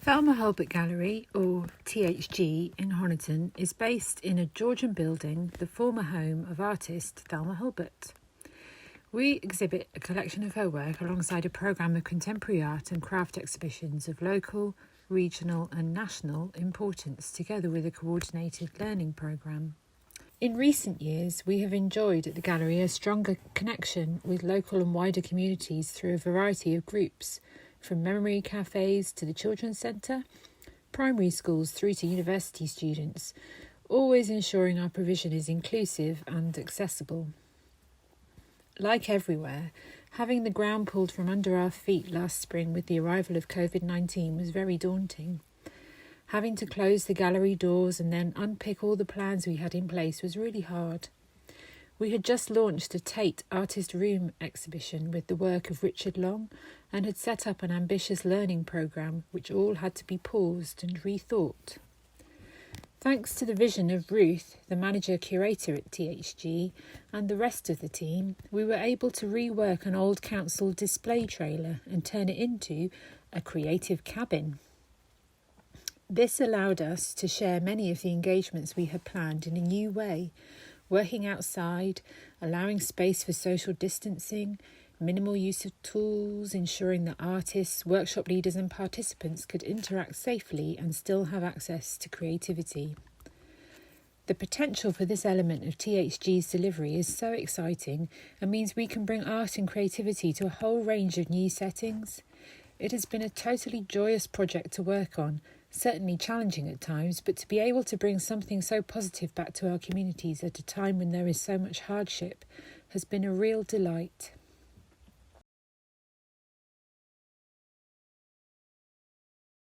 Thelma Hulbert Gallery, or THG, in Honiton is based in a Georgian building, the former home of artist Thelma Hulbert. We exhibit a collection of her work alongside a programme of contemporary art and craft exhibitions of local, regional and national importance, together with a coordinated learning programme. In recent years, we have enjoyed at the gallery a stronger connection with local and wider communities through a variety of groups, from memory cafes to the Children's Centre, primary schools through to university students, always ensuring our provision is inclusive and accessible. Like everywhere, having the ground pulled from under our feet last spring with the arrival of COVID-19 was very daunting. Having to close the gallery doors and then unpick all the plans we had in place was really hard. We had just launched a Tate Artist Room exhibition with the work of Richard Long and had set up an ambitious learning programme which all had to be paused and rethought. Thanks to the vision of Ruth, the manager-curator at THG, and the rest of the team, we were able to rework an old council display trailer and turn it into a creative cabin. This allowed us to share many of the engagements we had planned in a new way, working outside, allowing space for social distancing, minimal use of tools, ensuring that artists, workshop leaders and participants could interact safely and still have access to creativity. The potential for this element of THG's delivery is so exciting and means we can bring art and creativity to a whole range of new settings. It has been a totally joyous project to work on, certainly challenging at times, but to be able to bring something so positive back to our communities at a time when there is so much hardship has been a real delight.